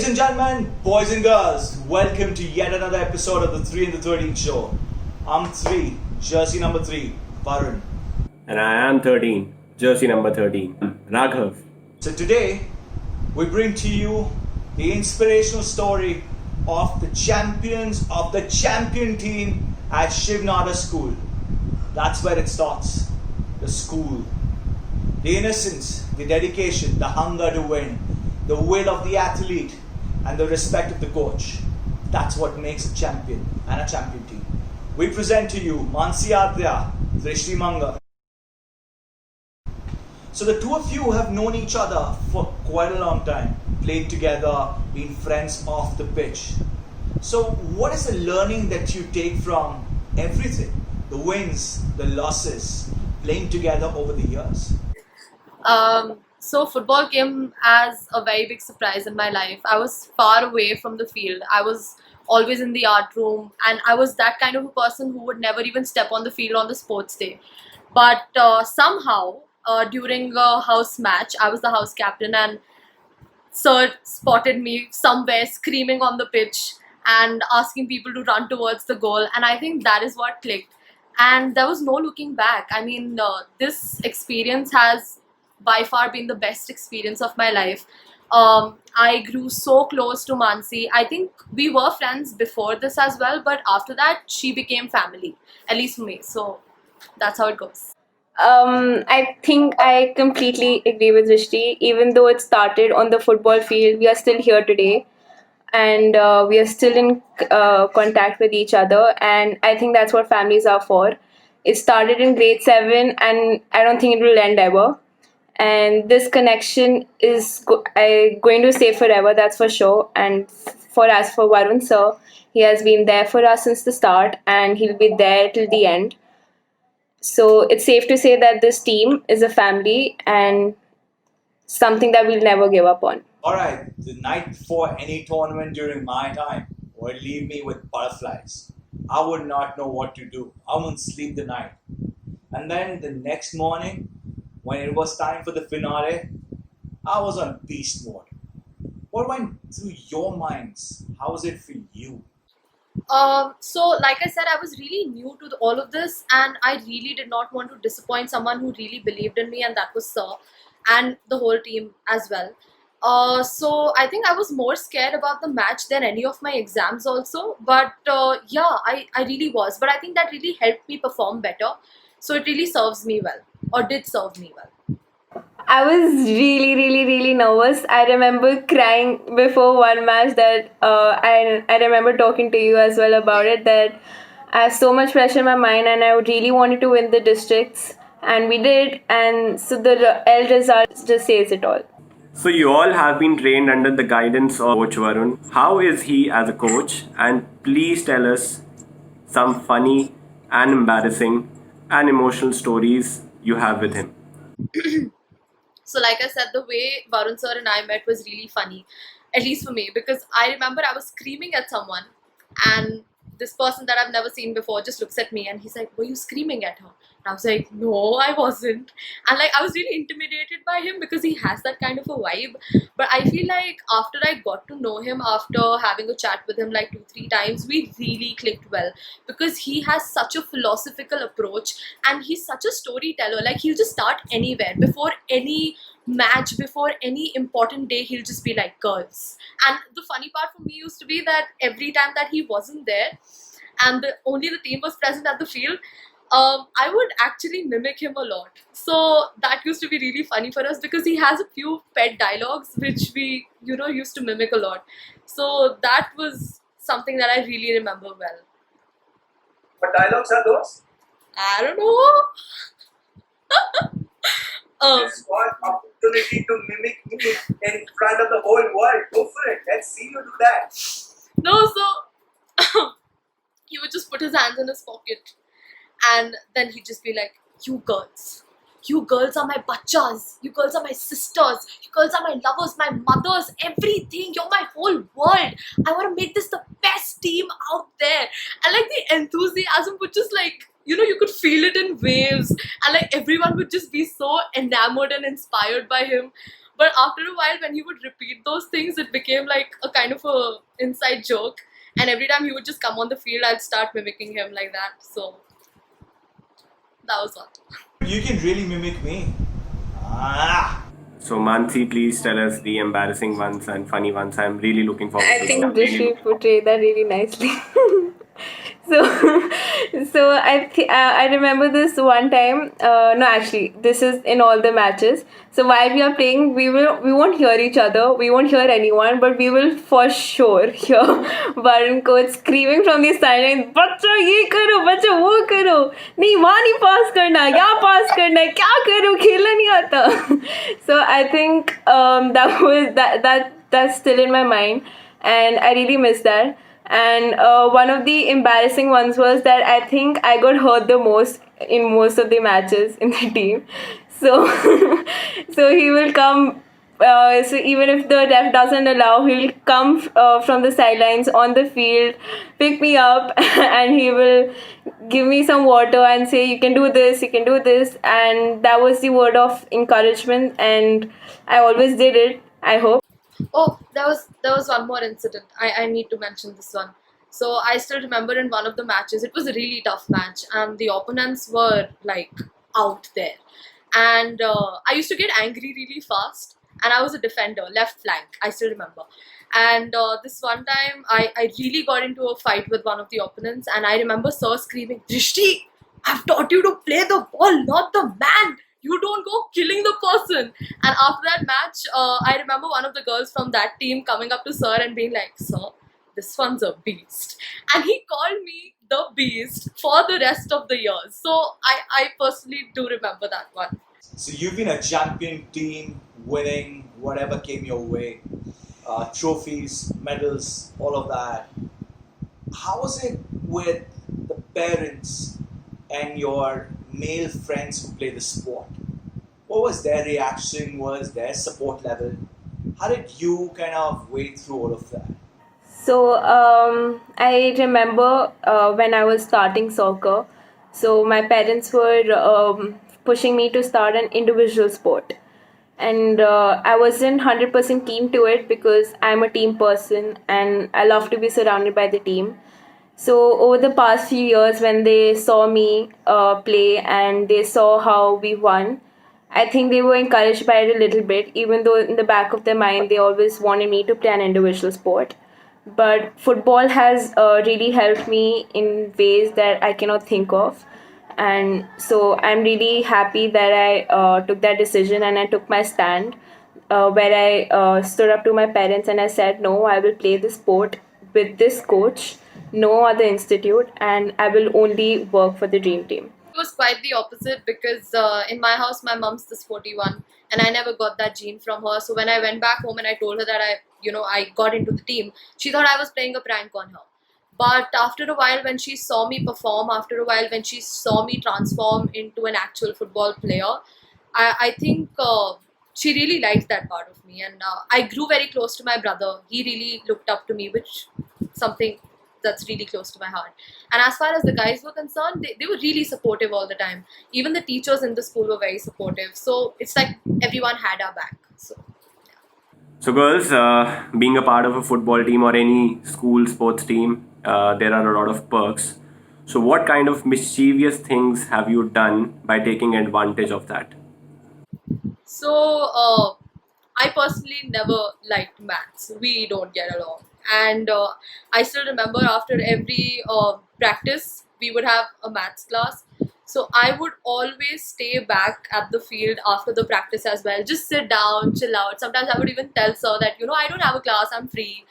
Ladies and gentlemen, boys and girls, welcome to yet another episode of the 3 and the 13 show. I'm 3, jersey number 3, Varun. And I am 13, jersey number 13, Raghav. So today, we bring to you the inspirational story of the champions of the champion team at Shiv Nadar School. That's where it starts, the school. The innocence, the dedication, the hunger to win, the will of the athlete, and the respect of the coach. That's what makes a champion and a champion team. We present to you Mansi Adya, Drishhti Mangar. So the two of you have known each other for quite a long time, played together, been friends off the pitch. So what is the learning that you take from everything? The wins, the losses, playing together over the years? So football came as a very big surprise in my life. I was far away from the field. I was always in the art room, and I was that kind of a person who would never even step on the field on the sports day. But somehow, during a house match, I was the house captain, and Sir spotted me somewhere screaming on the pitch and asking people to run towards the goal. And I think that is what clicked. And there was no looking back. I mean, this experience has by far been the best experience of my life. I grew so close to Mansi. I think we were friends before this as well, but after that, she became family, at least for me. So that's how it goes. I think I completely agree with Drishti. Even though it started on the football field, we are still here today, and we are still in contact with each other. And I think that's what families are for. It started in grade 7, and I don't think it will end ever. And this connection is going to stay forever, that's for sure. And for Varun sir, he has been there for us since the start, and he'll be there till the end. So it's safe to say that this team is a family and something that we'll never give up on. Alright, the night before any tournament during my time would leave me with butterflies. I would not know what to do. I wouldn't sleep the night. And then the next morning, when it was time for the finale, I was on beast mode. What went through your minds? How was it for you? So like I said, I was really new to all of this, and I really did not want to disappoint someone who really believed in me, and that was Sir and the whole team as well. So I think I was more scared about the match than any of my exams also. But yeah, I really was. But I think that really helped me perform better. So it really serves me well, or did serve me well. I was really nervous. I remember crying before one match that I remember talking to you as well about it, that I have so much pressure in my mind and I really wanted to win the districts, and we did, and so the end result just says it all. So you all have been trained under the guidance of Coach Varun. How is he as a coach? And please tell us some funny and embarrassing and emotional stories you have with him. So like I said, the way Varun sir and I met was really funny, at least for me, because I remember I was screaming at someone, and this person that I've never seen before just looks at me and he's like, "Were you screaming at her?" And I was like, "No, I wasn't." And like I was really intimidated by him because he has that kind of a vibe. But I feel like after I got to know him, after having a chat with him like 2-3 times, we really clicked well, because he has such a philosophical approach and he's such a storyteller. Like he'll just start anywhere, before any match, before any important day, he'll just be like, "Girls." And the funny part for me used to be that every time that he wasn't there and only the team was present at the field, I would actually mimic him a lot. So that used to be really funny for us, because he has a few pet dialogues which we used to mimic a lot. So that was something that I really remember well. What dialogues are those? I don't know. It's one opportunity to mimic me in front of the whole world. Go for it. Let's see you do that. No, so he would just put his hands in his pocket, and then he'd just be like, "You girls are my bachas, you girls are my sisters, you girls are my lovers, my mothers, everything, you're my whole world. I want to make this the best team out there." And like the enthusiasm would just like, you could feel it in waves, and like everyone would just be so enamored and inspired by him. But after a while, when he would repeat those things, it became like a kind of a inside joke. And every time he would just come on the field, I'd start mimicking him like that. So that was one. You can really mimic me. Ah. So Mansi, please tell us the embarrassing ones and funny ones. I'm really looking forward I to think that. Drishti portrayed that really nicely. so, I remember this one time. No, actually, this is in all the matches. So while we are playing, we won't hear each other. We won't hear anyone, but we will for sure hear Varun coach screaming from the sideline, "Bachcha ye karo, bachcha wo karo, nahi वहाँ नहीं pass करना, यहाँ pass करना है, क्या करूँ, खेलना नहीं आता." So I think that's still in my mind, and I really miss that. And one of the embarrassing ones was that I think I got hurt the most in most of the matches in the team. So, so he will come. So even if the ref doesn't allow, he'll come from the sidelines on the field, pick me up, and he will give me some water and say, "You can do this, you can do this." And that was the word of encouragement, and I always did it, I hope. Oh, there was one more incident. I need to mention this one. So I still remember in one of the matches, it was a really tough match, and the opponents were like out there. And I used to get angry really fast, and I was a defender, left flank. I still remember. And this one time, I really got into a fight with one of the opponents, and I remember Sir screaming, "Drishti, I've taught you to play the ball, not the man. You don't go killing the person." And after that match, I remember one of the girls from that team coming up to Sir and being like, "Sir, this one's a beast." And he called me the beast for the rest of the year. So I personally do remember that one. So you've been a champion team, winning whatever came your way, trophies, medals, all of that. How was it with the parents and your male friends who play the sport? What was their reaction? Was their support level? How did you kind of wade through all of that? So I remember when I was starting soccer, so my parents were pushing me to start an individual sport. And I wasn't 100% keen to it because I'm a team person and I love to be surrounded by the team. So over the past few years, when they saw me play and they saw how we won, I think they were encouraged by it a little bit, even though in the back of their mind they always wanted me to play an individual sport. But football has really helped me in ways that I cannot think of. And so I'm really happy that I took that decision and I took my stand, where I stood up to my parents and I said, "No, I will play this sport with this coach, no other institute, and I will only work for the dream team." It was quite the opposite because in my house, my mom's the sporty one, and I never got that gene from her. So when I went back home and I told her that I got into the team, she thought I was playing a prank on her. But after a while, when she saw me perform, after a while, when she saw me transform into an actual football player, I think she really liked that part of me. And I grew very close to my brother. He really looked up to me, which something that's really close to my heart. And as far as the guys were concerned, they were really supportive all the time. Even the teachers in the school were very supportive. So it's like everyone had our back. So girls, being a part of a football team or any school sports team, there are a lot of perks. So what kind of mischievous things have you done by taking advantage of that? So I personally never liked maths. We don't get along. And I still remember after every practice, we would have a maths class. So I would always stay back at the field after the practice as well. Just sit down, chill out. Sometimes I would even tell sir that, I don't have a class, I'm free.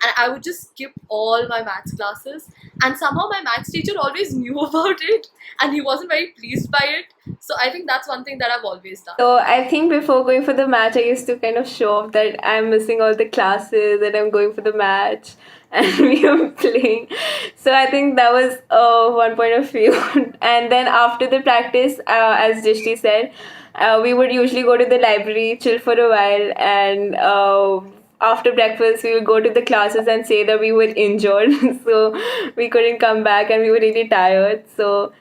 And I would just skip all my maths classes. And somehow my maths teacher always knew about it and he wasn't very pleased by it. So I think that's one thing that I've always done. So I think before going for the match, I used to kind of show off that I'm missing all the classes and I'm going for the match and we are playing. So I think that was one point of view. And then after the practice, as Drishti said, we would usually go to the library, chill for a while, and after breakfast, we would go to the classes and say that we were injured. So we couldn't come back and we were really tired. So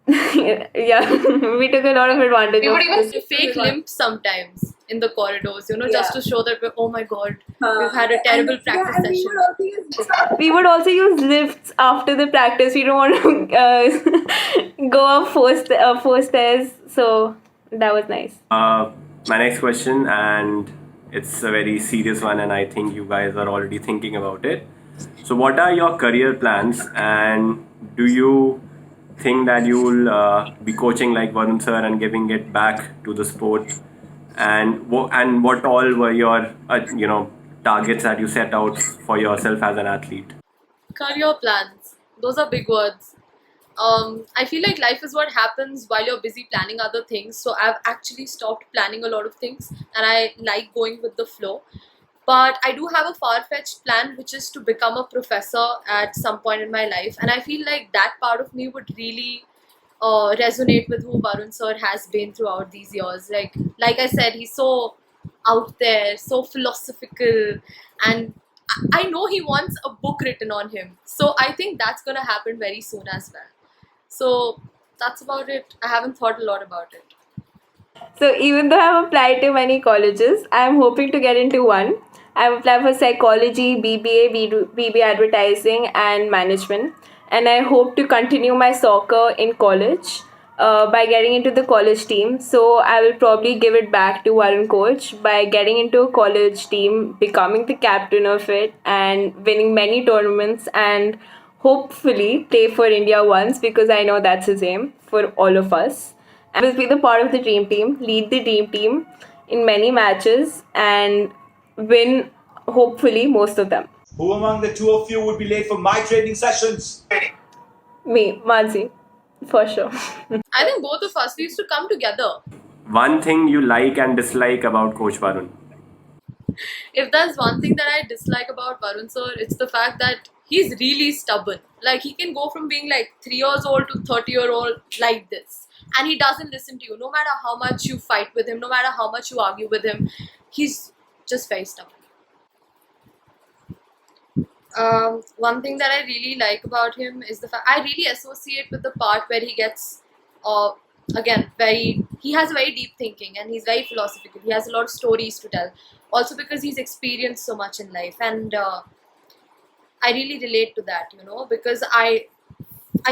yeah, we took a lot of advantage We of would even this. fake limp sometimes in the corridors, just Yeah. to show that oh my god, we've had a terrible practice session. We would also use lifts after the practice. We don't want to go up four stairs. So that was nice. My next question, and it's a very serious one, and I think you guys are already thinking about it. So, what are your career plans, and do you think that you will be coaching like Varun sir and giving it back to the sport? And what all were your targets that you set out for yourself as an athlete? Career plans, those are big words. I feel like life is what happens while you're busy planning other things. So I've actually stopped planning a lot of things, and I like going with the flow. But I do have a far-fetched plan, which is to become a professor at some point in my life. And I feel like that part of me would really resonate with who Varun sir has been throughout these years. Like I said, he's so out there, so philosophical, and I know he wants a book written on him. So I think that's gonna happen very soon as well. So that's about it. I haven't thought a lot about it. So even though I've applied to many colleges, I'm hoping to get into one. I've applied for psychology, BBA, BBA advertising, and management. And I hope to continue my soccer in college by getting into the college team. So I will probably give it back to Varun coach by getting into a college team, becoming the captain of it, and winning many tournaments, and hopefully play for India once, because I know that's his aim for all of us. I will be the part of the dream team, lead the dream team in many matches, and win, hopefully, most of them. Who among the two of you would be late for my training sessions? Me, Mansi, for sure. I think both of us, we used to come together. One thing you like and dislike about Coach Varun? If there's one thing that I dislike about Varun sir, it's the fact that he's really stubborn. Like, he can go from being like 3 years old to 30-year-old like this. And he doesn't listen to you. No matter how much you fight with him, no matter how much you argue with him, he's just very stubborn. One thing that I really like about him is the fact I really associate with the part where he gets, he has very deep thinking, and he's very philosophical. He has a lot of stories to tell. Also because he's experienced so much in life, and I really relate to that, because I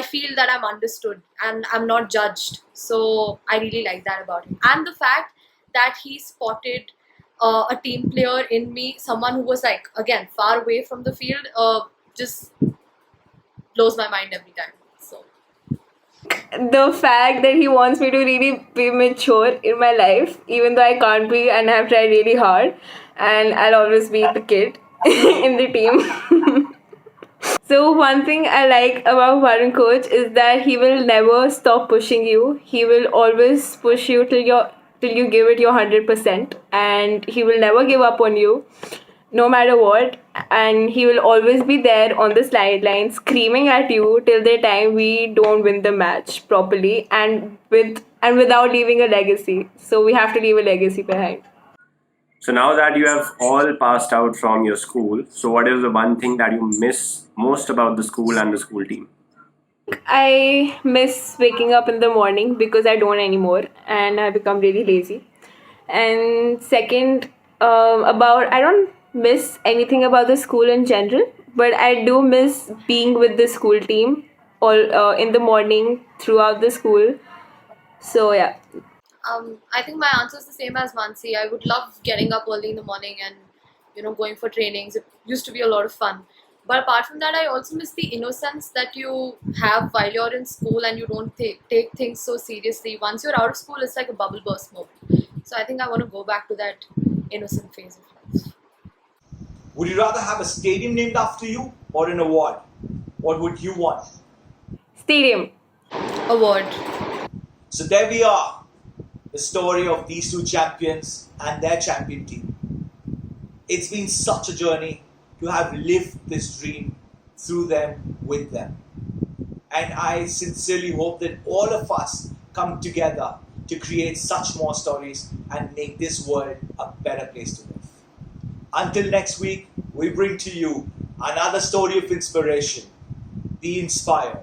feel that I'm understood and I'm not judged. So I really like that about him. And the fact that he spotted a team player in me, someone who was like, again, far away from the field, just blows my mind every time. So The fact that he wants me to really be mature in my life, even though I can't be, and I've tried really hard, and I'll always be the kid in the team. So one thing I like about Varun coach is that he will never stop pushing you. He will always push you till you give it your 100%, and he will never give up on you, no matter what. And he will always be there on the sideline, screaming at you till the time we don't win the match properly, and without leaving a legacy. So we have to leave a legacy behind. So now that you have all passed out from your school, so what is the one thing that you miss most about the school and the school team? I miss waking up in the morning because I don't anymore, and I become really lazy. And second, I don't miss anything about the school in general, but I do miss being with the school team all in the morning throughout the school. So yeah. I think my answer is the same as Mansi. I would love getting up early in the morning and going for trainings. It used to be a lot of fun. But apart from that, I also miss the innocence that you have while you're in school, and you don't take things so seriously. Once you're out of school, it's like a bubble burst moment. So I think I want to go back to that innocent phase of life. Would you rather have a stadium named after you or an award? What would you want? Stadium. Award. So there we are. The story of these two champions and their champion team. It's been such a journey to have lived this dream through them, with them. And I sincerely hope that all of us come together to create such more stories and make this world a better place to live. Until next week, we bring to you another story of inspiration. Be inspired.